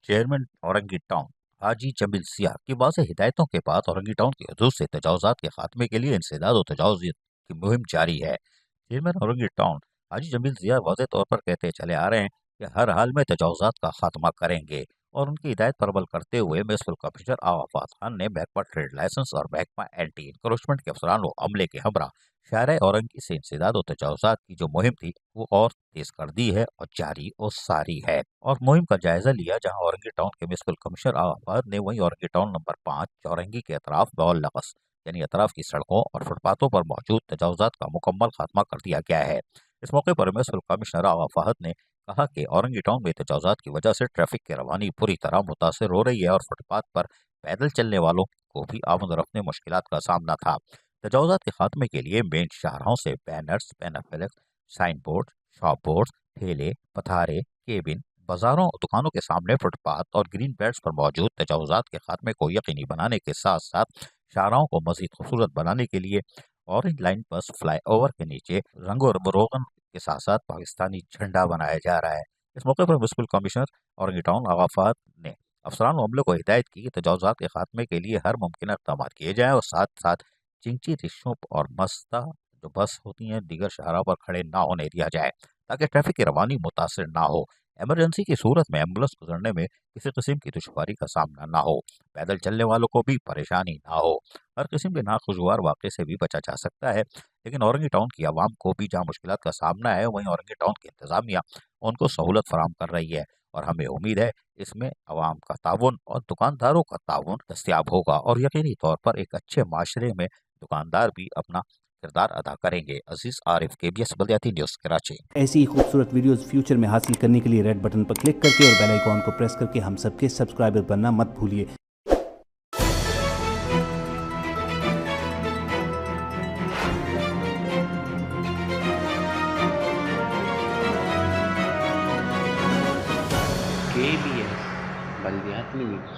Chairman Orangi town हाजी जमील सियाह की वाज़ेह हिदायतों के बाद औरंगी टाउन की हदूद से तजावुज़ात के खात्मे के लिए इंसदाद और तजावुज़ की मुहिम जारी है। चेयरमैन औरंगी टाउन हाजी जमील सियाह वाज़ेह तौर पर कहते चले आ रहे हैं कि हर हाल में तजावुज़ात का खात्मा करेंगे और उनकी हिदायत पर अमल करते हुए म्युनिसिपल कमिश्नर आवाफ़ात खान ने महकमा ट्रेड लाइसेंस और महकमा एंटी इंक्रोचमेंट के अफसरान व अमले के हमरा शाहरा औरंगी से इंसदाद और तजावुज़ात की जो मुहिम थी वो और तेज कर दी है और जारी और सारी है। और मुहिम का जायजा लिया जहां औरंगी टाउन के म्युनिसिपल कमिश्नर आवाफाद ने वहीं औरंगी टाउन नंबर 5 चौरंगी के अतराफ बौल लकस यानी अतराफ की सड़कों और फुटपाथों पर मौजूद तजावुज़ात का मुकम्मल खात्मा कर दिया गया है। इस मौके पर म्युनिसिपल कमिश्नर आवाफाद ने कहा कि औरंगी टाउन में तजावुज़ात की वजह से ट्रैफिक की रवानी पूरी तरह मुतासर हो रही है और फुटपाथ पर पैदल चलने वालों को भी आमद रफ्त में मुश्किलात का सामना था। तजावुज़ात के खात्मे के लिए मेन शाहराहों से banners, panaflex, sign board, shop board, ठेले, पथारे, केबिन, बाजारों और दुकानों के सामने फुटपाथ और ग्रीन बेल्ट्स पर मौजूद तजावुज़ात के खात्मे को यकीनी बनाने के साथ साथ शाहराहों को मजीद खूबसूरत बनाने के लिए ऑरेंज लाइन बस फ्लाई ओवर के नीचे रंगो रोगन के साथ साथ पाकिस्तानी झंडा बनाया जा रहा है। इस मौके पर म्युनिसिपल कमिश्नर औरंगी टाउन आगाफात ने अफसरान व अमले को हिदायत की कि तजावुज़ात के खात्मे के लिए हर मुमकिन इक़दाम किए जाएँ और साथ साथ चिंची, रिक्शों और मस्ता जो बस होती हैं दीगर शहरों पर खड़े ना होने दिया जाए ताकि ट्रैफिक की रवानी मुतासर ना हो। इमरजेंसी की सूरत में एम्बुलेंस गुजरने में किसी किस्म की दुश्वारी का सामना ना हो, पैदल चलने वालों को भी परेशानी ना हो। हर किस्म के नाखुशगवार वाक़े से भी बचा जा सकता है, लेकिन औरंगी टाउन की आवाम को भी जहाँ मुश्किलात का सामना है वहीं औरंगी टाउन की इंतज़ामिया उनको सहूलत फराहम कर रही है और हमें उम्मीद है इसमें आवाम का ताउन और दुकानदारों का ताउन दस्तयाब होगा और यकीनी तौर पर एक अच्छे माशरे में दुकानदार भी अपना किरदार अदा करेंगे। अजीज आरिफ, KBS बल्दियाती न्यूज़, कराची। ऐसी ही खूबसूरत वीडियोस फ्यूचर में हासिल करने के लिए रेड बटन पर क्लिक करके और बेल आइकॉन को प्रेस करके हम सबके सब्सक्राइबर बनना मत भूलिए। KBS बल्दियाती न्यूज़।